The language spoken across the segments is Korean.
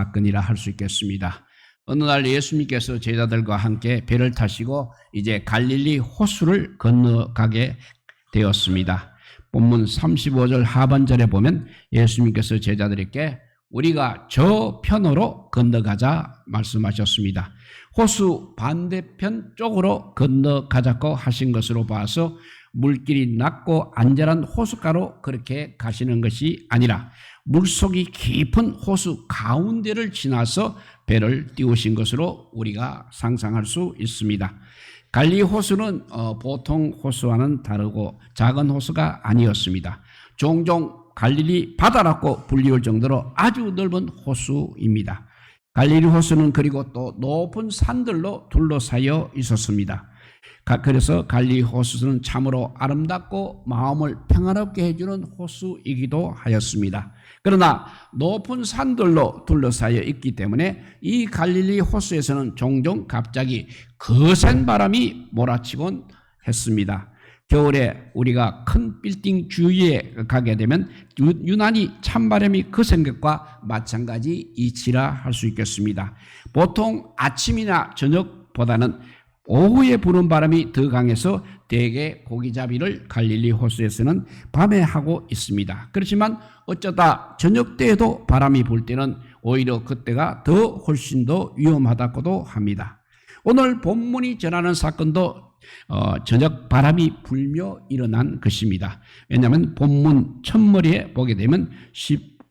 사건이라 할 수 있겠습니다. 어느 날 예수님께서 제자들과 함께 배를 타시고 이제 갈릴리 호수를 건너가게 되었습니다. 본문 35절 하반절에 보면 예수님께서 제자들에게 우리가 저 편으로 건너가자 말씀하셨습니다. 호수 반대편 쪽으로 건너가자고 하신 것으로 봐서 물길이 낮고 안전한 호숫가로 그렇게 가시는 것이 아니라 물속이 깊은 호수 가운데를 지나서 배를 띄우신 것으로 우리가 상상할 수 있습니다. 갈릴리 호수는 보통 호수와는 다르고 작은 호수가 아니었습니다. 종종 갈릴리 바다라고 불리울 정도로 아주 넓은 호수입니다. 갈릴리 호수는 그리고 또 높은 산들로 둘러싸여 있었습니다. 그래서 갈릴리 호수는 참으로 아름답고 마음을 평안롭게 해주는 호수이기도 하였습니다. 그러나 높은 산들로 둘러싸여 있기 때문에 이 갈릴리 호수에서는 종종 갑자기 거센 바람이 몰아치곤 했습니다. 겨울에 우리가 큰 빌딩 주위에 가게 되면 유난히 찬바람이 거센 것과 마찬가지 이치라 할 수 있겠습니다. 보통 아침이나 저녁보다는 오후에 부는 바람이 더 강해서 대개 고기잡이를 갈릴리 호수에서는 밤에 하고 있습니다. 그렇지만 어쩌다 저녁 때에도 바람이 불 때는 오히려 그때가 훨씬 더 위험하다고도 합니다. 오늘 본문이 전하는 사건도 저녁 바람이 불며 일어난 것입니다. 왜냐하면 본문 첫머리에 보게 되면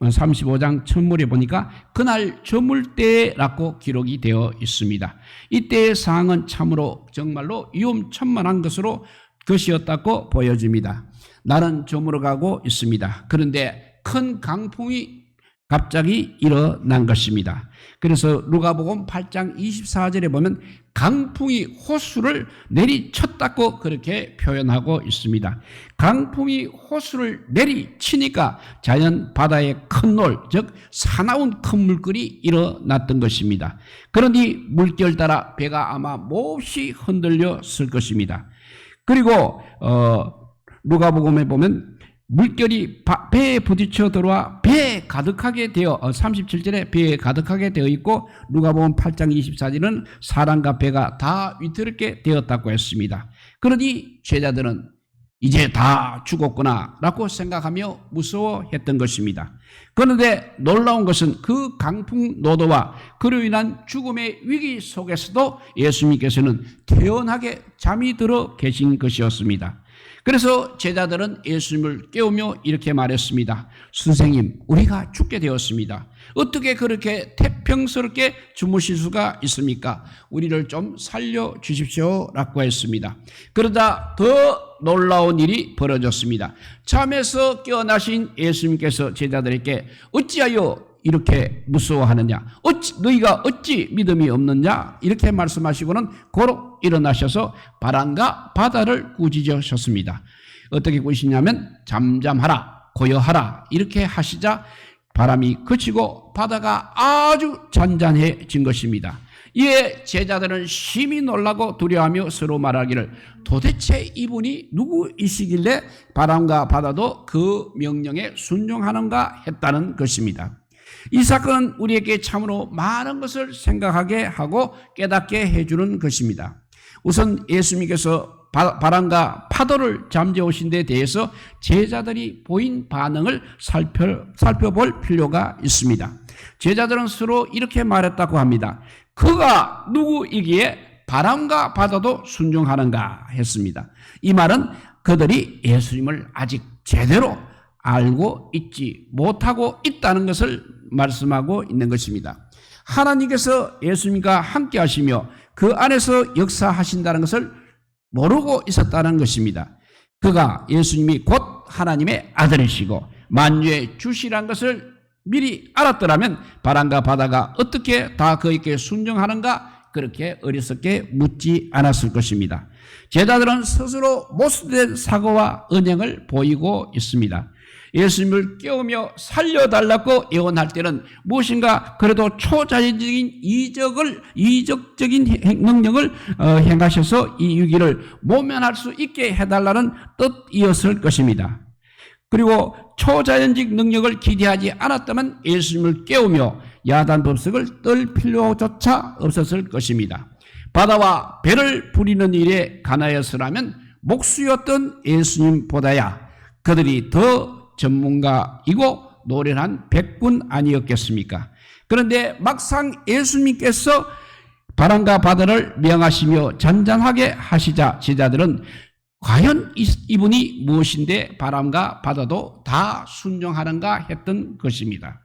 35장 첫머리에 보니까 그날 저물 때라고 기록이 되어 있습니다. 이때의 상황은 참으로 정말로 위험천만한 것이었다고 보여집니다. 날은 저물어 가고 있습니다. 그런데 큰 강풍이 갑자기 일어난 것입니다. 그래서 누가복음 8장 24절에 보면 강풍이 호수를 내리쳤다고 그렇게 표현하고 있습니다. 강풍이 호수를 내리치니까 자연 바다에 큰 놀, 즉 사나운 큰 물결이 일어났던 것입니다. 그러니 물결 따라 배가 아마 몹시 흔들렸을 것입니다. 그리고 누가복음에 보면 물결이 배에 부딪혀 들어와 배에 가득하게 되어 37절에 배에 가득하게 되어 있고 누가복음 8장 24절은 사람과 배가 다 위태롭게 되었다고 했습니다. 그러니 제자들은 이제 다 죽었구나 라고 생각하며 무서워했던 것입니다. 그런데 놀라운 것은 그 강풍 노도와 그로 인한 죽음의 위기 속에서도 예수님께서는 태연하게 잠이 들어 계신 것이었습니다. 그래서 제자들은 예수님을 깨우며 이렇게 말했습니다. 선생님, 우리가 죽게 되었습니다. 어떻게 그렇게 태평스럽게 주무실 수가 있습니까? 우리를 좀 살려주십시오 라고 했습니다. 그러다 더 놀라운 일이 벌어졌습니다. 잠에서 깨어나신 예수님께서 제자들에게 어찌하여 이렇게 무서워하느냐? 너희가 어찌 믿음이 없느냐? 이렇게 말씀하시고는 고로 일어나셔서 바람과 바다를 꾸짖으셨습니다. 어떻게 꾸짖냐면 잠잠하라, 고요하라 이렇게 하시자 바람이 그치고 바다가 아주 잔잔해진 것입니다. 이에 제자들은 심히 놀라고 두려워하며 서로 말하기를 도대체 이분이 누구이시길래 바람과 바다도 그 명령에 순종하는가 했다는 것입니다. 이 사건은 우리에게 참으로 많은 것을 생각하게 하고 깨닫게 해주는 것입니다. 우선 예수님께서 바람과 파도를 잠재우신 데 대해서 제자들이 보인 반응을 살펴볼 필요가 있습니다. 제자들은 서로 이렇게 말했다고 합니다. 그가 누구이기에 바람과 바다도 순종하는가 했습니다. 이 말은 그들이 예수님을 아직 제대로 알고 있지 못하고 있다는 것을 말씀하고 있는 것입니다. 하나님께서 예수님과 함께 하시며 그 안에서 역사하신다는 것을 모르고 있었다는 것입니다. 그가 예수님이 곧 하나님의 아들이시고 만유의 주시란 것을 미리 알았더라면 바람과 바다가 어떻게 다 그에게 순종하는가 그렇게 어리석게 묻지 않았을 것입니다. 제자들은 스스로 모순된 사고와 언행을 보이고 있습니다. 예수님을 깨우며 살려달라고 예언할 때는 무엇인가 그래도 초자연적인 이적적인 능력을 행하셔서 이 위기를 모면할 수 있게 해달라는 뜻이었을 것입니다. 그리고 초자연적 능력을 기대하지 않았다면 예수님을 깨우며 야단법석을 떨 필요조차 없었을 것입니다. 바다와 배를 부리는 일에 관하여서라면 목수였던 예수님보다야 그들이 더 전문가이고 노련한 백군 아니었겠습니까? 그런데 막상 예수님께서 바람과 바다를 명하시며 잔잔하게 하시자 제자들은 과연 이분이 무엇인데 바람과 바다도 다 순종하는가 했던 것입니다.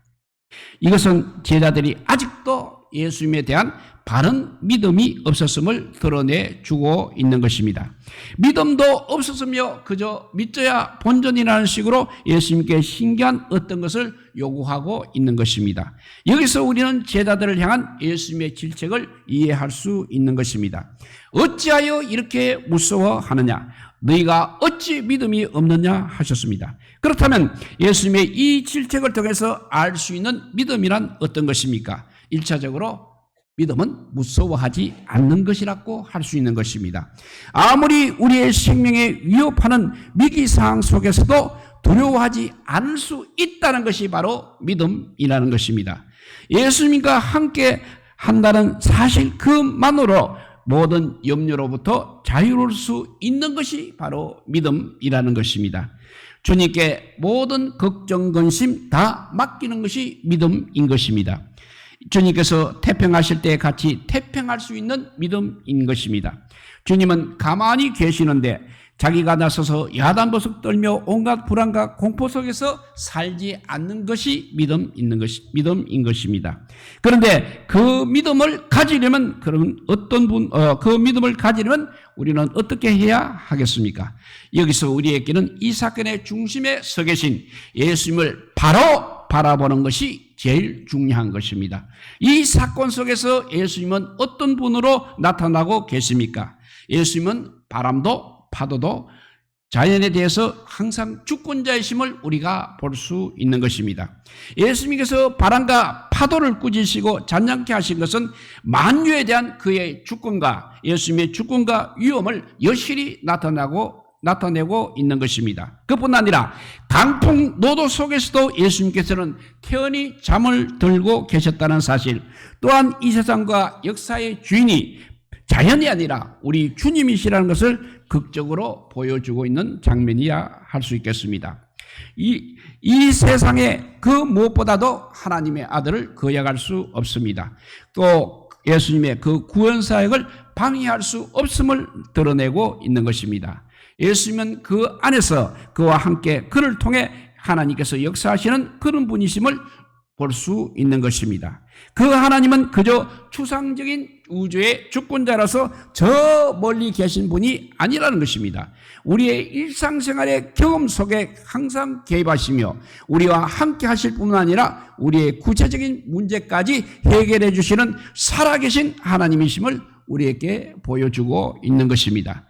이것은 제자들이 아직도 예수님에 대한 바른 믿음이 없었음을 드러내주고 있는 것입니다. 믿음도 없었으며 그저 믿어야 본전이라는 식으로 예수님께 신기한 어떤 것을 요구하고 있는 것입니다. 여기서 우리는 제자들을 향한 예수님의 질책을 이해할 수 있는 것입니다. 어찌하여 이렇게 무서워하느냐? 너희가 어찌 믿음이 없느냐 하셨습니다. 그렇다면 예수님의 이 질책을 통해서 알 수 있는 믿음이란 어떤 것입니까? 1차적으로 믿음은 무서워하지 않는 것이라고 할 수 있는 것입니다. 아무리 우리의 생명에 위협하는 위기상황 속에서도 두려워하지 않을 수 있다는 것이 바로 믿음이라는 것입니다. 예수님과 함께 한다는 사실 그만으로 모든 염려로부터 자유로울 수 있는 것이 바로 믿음이라는 것입니다. 주님께 모든 걱정, 근심 다 맡기는 것이 믿음인 것입니다. 주님께서 태평하실 때 같이 태평할 수 있는 믿음인 것입니다. 주님은 가만히 계시는데 자기가 나서서 야단버석 떨며 온갖 불안과 공포 속에서 살지 않는 것이 믿음인 것입니다. 그런데 그 믿음을 가지려면 그 믿음을 가지려면 우리는 어떻게 해야 하겠습니까? 여기서 우리에게는 이 사건의 중심에 서 계신 예수님을 바로 바라보는 것이 제일 중요한 것입니다. 이 사건 속에서 예수님은 어떤 분으로 나타나고 계십니까? 예수님은 바람도 파도도 자연에 대해서 항상 주권자이심을 우리가 볼 수 있는 것입니다. 예수님께서 바람과 파도를 꾸짖으시고 잔잔케 하신 것은 만유에 대한 그의 주권과 예수님의 주권과 위엄을 여실히 나타내고 있는 것입니다. 그뿐 아니라 강풍 노도 속에서도 예수님께서는 태연히 잠을 들고 계셨다는 사실, 또한 이 세상과 역사의 주인이 자연이 아니라 우리 주님이시라는 것을 극적으로 보여주고 있는 장면이야 할 수 있겠습니다. 이 세상에 그 무엇보다도 하나님의 아들을 거역할 수 없습니다. 또 예수님의 그 구원 사역을 방해할 수 없음을 드러내고 있는 것입니다. 예수님은 그 안에서 그와 함께 그를 통해 하나님께서 역사하시는 그런 분이심을 볼 수 있는 것입니다. 그 하나님은 그저 추상적인 우주의 주권자라서 저 멀리 계신 분이 아니라는 것입니다. 우리의 일상생활의 경험 속에 항상 개입하시며 우리와 함께 하실 뿐만 아니라 우리의 구체적인 문제까지 해결해 주시는 살아계신 하나님이심을 우리에게 보여주고 있는 것입니다.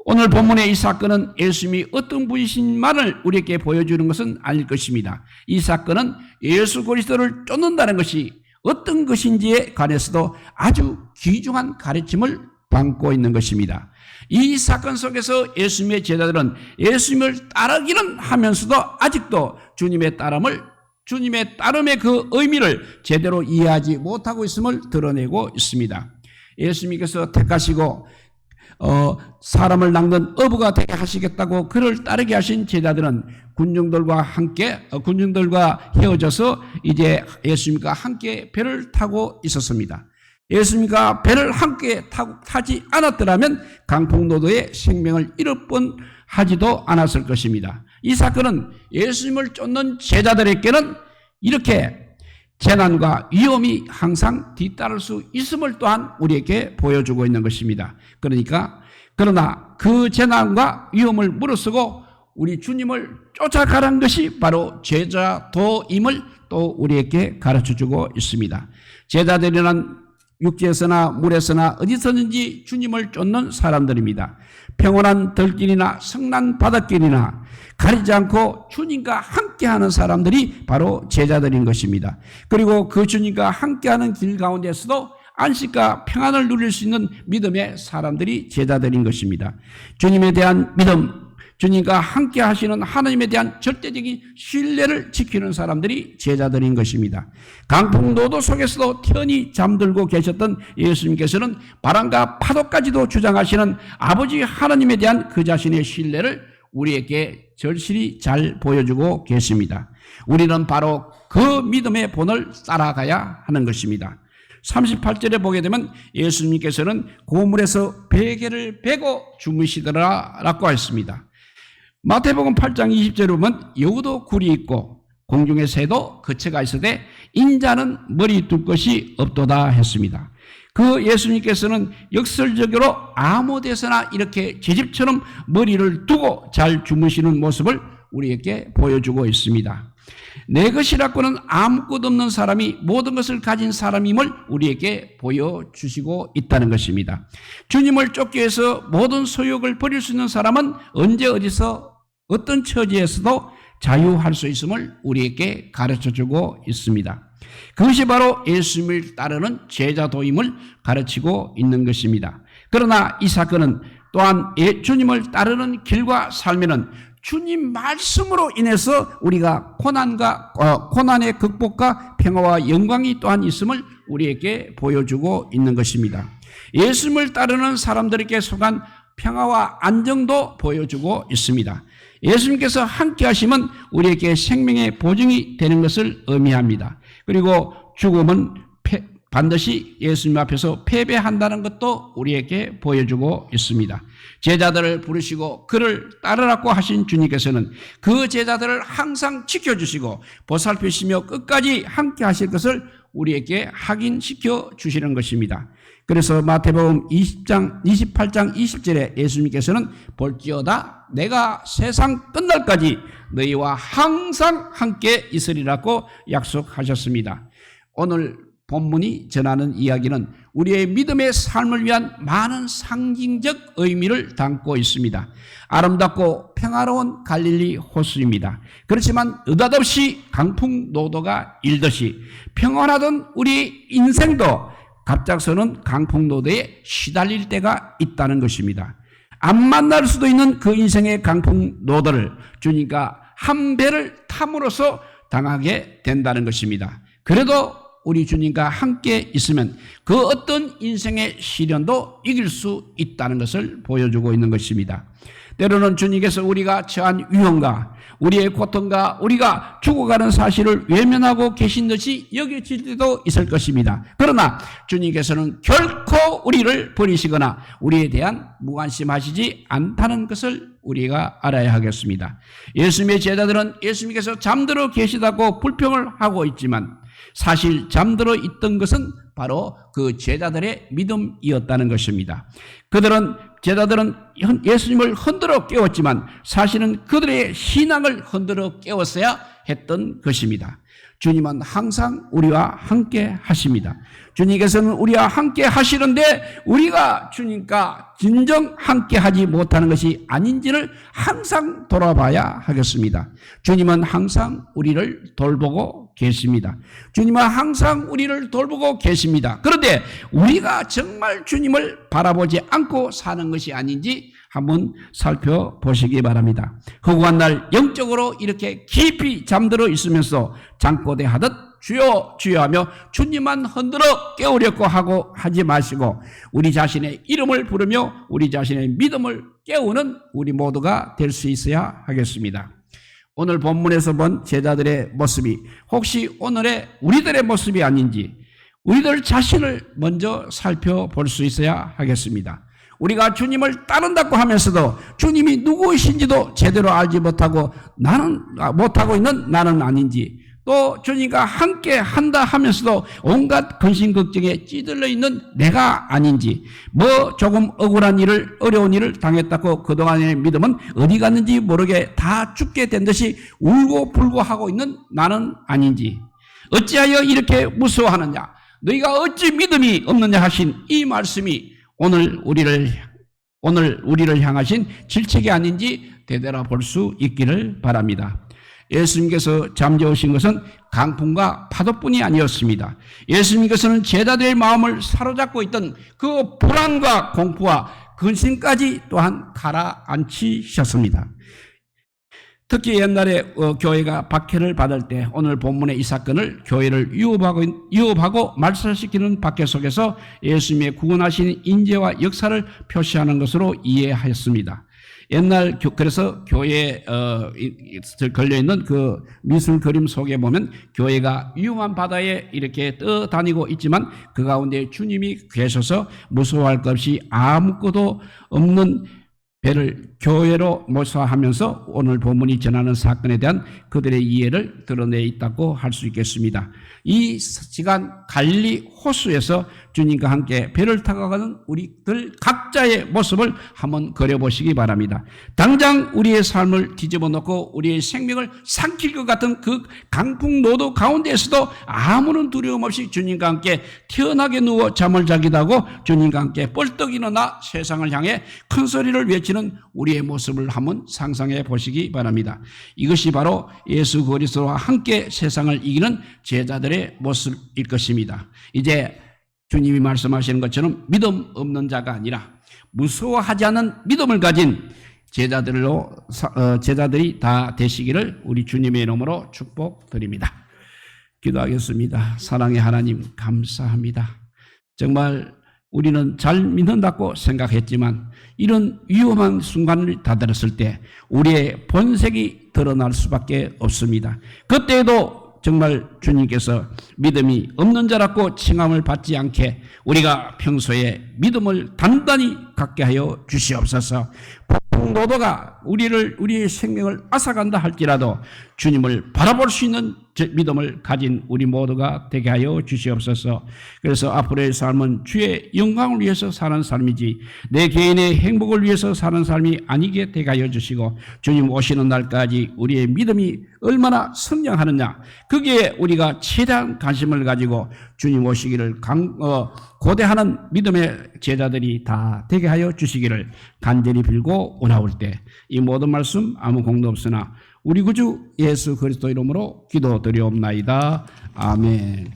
오늘 본문의 이 사건은 예수님이 어떤 분이신만을 우리에게 보여주는 것은 아닐 것입니다. 이 사건은 예수 그리스도를 쫓는다는 것이 어떤 것인지에 관해서도 아주 귀중한 가르침을 담고 있는 것입니다. 이 사건 속에서 예수님의 제자들은 예수님을 따르기는 하면서도 아직도 주님의 따름의 그 의미를 제대로 이해하지 못하고 있음을 드러내고 있습니다. 예수님께서 택하시고 사람을 낚는 어부가 되게 하시겠다고 그를 따르게 하신 제자들은 군중들과 헤어져서 이제 예수님과 함께 배를 타고 있었습니다. 예수님과 배를 함께 타지 않았더라면 강풍노도에 생명을 잃을 뻔하지도 않았을 것입니다. 이 사건은 예수님을 쫓는 제자들에게는 이렇게 재난과 위험이 항상 뒤따를 수 있음을 또한 우리에게 보여주고 있는 것입니다. 그러나 그 재난과 위험을 무릅쓰고 우리 주님을 쫓아가라는 것이 바로 제자도임을 또 우리에게 가르쳐주고 있습니다. 제자들이란 육지에서나 물에서나 어디서든지 주님을 쫓는 사람들입니다. 평온한 들길이나 성난 바닷길이나 가리지 않고 주님과 함께하는 사람들이 바로 제자들인 것입니다. 그리고 그 주님과 함께하는 길 가운데서도 안식과 평안을 누릴 수 있는 믿음의 사람들이 제자들인 것입니다. 주님에 대한 믿음, 주님과 함께 하시는 하나님에 대한 절대적인 신뢰를 지키는 사람들이 제자들인 것입니다. 강풍노도 속에서도 편히 잠들고 계셨던 예수님께서는 바람과 파도까지도 주장하시는 아버지 하나님에 대한 그 자신의 신뢰를 우리에게 절실히 잘 보여주고 계십니다. 우리는 바로 그 믿음의 본을 따라가야 하는 것입니다. 38절에 보게 되면 예수님께서는 고물에서 베개를 베고 주무시더라라고 했습니다. 마태복음 8장 20절에 보면 여우도 굴이 있고 공중의 새도 거처가 있으되 인자는 머리 둘 것이 없도다 했습니다. 그 예수님께서는 역설적으로 아무 데서나 이렇게 제 집처럼 머리를 두고 잘 주무시는 모습을 우리에게 보여주고 있습니다. 내 것이라고는 아무것도 없는 사람이 모든 것을 가진 사람임을 우리에게 보여주시고 있다는 것입니다. 주님을 쫓기 위해서 모든 소욕을 버릴 수 있는 사람은 언제 어디서 어떤 처지에서도 자유할 수 있음을 우리에게 가르쳐주고 있습니다. 그것이 바로 예수님을 따르는 제자도임을 가르치고 있는 것입니다. 그러나 이 사건은 또한 주님을 따르는 길과 삶에는 주님 말씀으로 인해서 우리가 고난의 극복과 평화와 영광이 또한 있음을 우리에게 보여주고 있는 것입니다. 예수님을 따르는 사람들에게 속한 평화와 안정도 보여주고 있습니다. 예수님께서 함께 하시면 우리에게 생명의 보증이 되는 것을 의미합니다. 그리고 죽음은 반드시 예수님 앞에서 패배한다는 것도 우리에게 보여주고 있습니다. 제자들을 부르시고 그를 따르라고 하신 주님께서는 그 제자들을 항상 지켜주시고 보살피시며 끝까지 함께 하실 것을 우리에게 확인시켜 주시는 것입니다. 그래서 마태복음 28장 20절에 예수님께서는 볼지어다 내가 세상 끝날까지 너희와 항상 함께 있으리라고 약속하셨습니다. 오늘 본문이 전하는 이야기는 우리의 믿음의 삶을 위한 많은 상징적 의미를 담고 있습니다. 아름답고 평화로운 갈릴리 호수입니다. 그렇지만 느닷없이 강풍노도가 일듯이 평온하던 우리 인생도 갑작스러운 강풍노도에 시달릴 때가 있다는 것입니다. 안 만날 수도 있는 그 인생의 강풍노도를 주님과 한 배를 탐으로써 당하게 된다는 것입니다. 그래도 우리 주님과 함께 있으면 그 어떤 인생의 시련도 이길 수 있다는 것을 보여주고 있는 것입니다. 때로는 주님께서 우리가 처한 위험과 우리의 고통과 우리가 죽어가는 사실을 외면하고 계신 듯이 여겨질 때도 있을 것입니다. 그러나 주님께서는 결코 우리를 버리시거나 우리에 대한 무관심하시지 않다는 것을 우리가 알아야 하겠습니다. 예수님의 제자들은 예수님께서 잠들어 계시다고 불평을 하고 있지만 사실 잠들어 있던 것은 바로 그 제자들의 믿음이었다는 것입니다. 제자들은 예수님을 흔들어 깨웠지만 사실은 그들의 신앙을 흔들어 깨웠어야 했던 것입니다. 주님은 항상 우리와 함께 하십니다. 주님께서는 우리와 함께 하시는데 우리가 주님과 진정 함께 하지 못하는 것이 아닌지를 항상 돌아봐야 하겠습니다. 주님은 항상 우리를 돌보고 계십니다. 주님은 항상 우리를 돌보고 계십니다. 그런데 우리가 정말 주님을 바라보지 않고 사는 것이 아닌지 한번 살펴보시기 바랍니다. 허구한 날 영적으로 이렇게 깊이 잠들어 있으면서 잠꼬대 하듯 주여 주여 하며 주님만 흔들어 깨우려고 하고 하지 마시고 우리 자신의 이름을 부르며 우리 자신의 믿음을 깨우는 우리 모두가 될 수 있어야 하겠습니다. 오늘 본문에서 본 제자들의 모습이 혹시 오늘의 우리들의 모습이 아닌지 우리들 자신을 먼저 살펴볼 수 있어야 하겠습니다. 우리가 주님을 따른다고 하면서도 주님이 누구이신지도 제대로 알지 못하고 있는 나는 아닌지 또 주님과 함께 한다 하면서도 온갖 근심 걱정에 찌들러 있는 내가 아닌지 조금 어려운 일을 당했다고 그동안의 믿음은 어디 갔는지 모르게 다 죽게 된 듯이 울고 불고 하고 있는 나는 아닌지 어찌하여 이렇게 무서워하느냐 너희가 어찌 믿음이 없느냐 하신 이 말씀이 오늘 우리를 향하신 질책이 아닌지 되돌아볼 수 있기를 바랍니다. 예수님께서 잠재우신 것은 강풍과 파도뿐이 아니었습니다. 예수님께서는 제자들의 마음을 사로잡고 있던 그 불안과 공포와 근심까지 또한 가라앉히셨습니다. 특히 옛날에 교회가 박해를 받을 때 오늘 본문의 이 사건을 교회를 위협하고 말살시키는 박해 속에서 예수님의 구원하신 인재와 역사를 표시하는 것으로 이해하였습니다. 옛날 그래서 교회에 걸려있는 그 미술 그림 속에 보면 교회가 위험한 바다에 이렇게 떠다니고 있지만 그 가운데 주님이 계셔서 무서워할 것 없이 아무것도 없는 배를 교회로 모사하면서 오늘 본문이 전하는 사건에 대한 그들의 이해를 드러내 있다고 할 수 있겠습니다. 이 시간 갈릴리 호수에서 주님과 함께 배를 타고 가는 우리들 각자의 모습을 한번 그려보시기 바랍니다. 당장 우리의 삶을 뒤집어 놓고 우리의 생명을 삼킬 것 같은 그 강풍노도 가운데에서도 아무런 두려움 없이 주님과 함께 태연하게 누워 잠을 자기도 하고 주님과 함께 뻘떡 일어나 세상을 향해 큰 소리를 외치는 우리의 모습을 한번 상상해 보시기 바랍니다. 이것이 바로 예수 그리스도와 함께 세상을 이기는 제자들의 모습일 것입니다. 이제 주님이 말씀하시는 것처럼 믿음 없는 자가 아니라 무서워하지 않는 믿음을 가진 제자들이 다 되시기를 우리 주님의 이름으로 축복드립니다. 기도하겠습니다. 사랑의 하나님 감사합니다. 정말 우리는 잘 믿는다고 생각했지만 이런 위험한 순간을 다다랐을 때 우리의 본색이 드러날 수밖에 없습니다. 그때에도 정말 주님께서 믿음이 없는 자라고 칭함을 받지 않게 우리가 평소에 믿음을 단단히 갖게 하여 주시옵소서. 폭풍노도가 우리의 생명을 앗아간다 할지라도 주님을 바라볼 수 있는 믿음을 가진 우리 모두가 되게 하여 주시옵소서. 그래서 앞으로의 삶은 주의 영광을 위해서 사는 삶이지 내 개인의 행복을 위해서 사는 삶이 아니게 되게 하여 주시고 주님 오시는 날까지 우리의 믿음이 얼마나 성장하느냐 거기에 우리가 최대한 관심을 가지고 주님 오시기를 고대하는 믿음의 제자들이 다 되게 하여 주시기를 간절히 빌고 오나올 때 이 모든 말씀 아무 공도 없으나 우리 구주 예수 그리스도 이름으로 기도드리옵나이다. 아멘.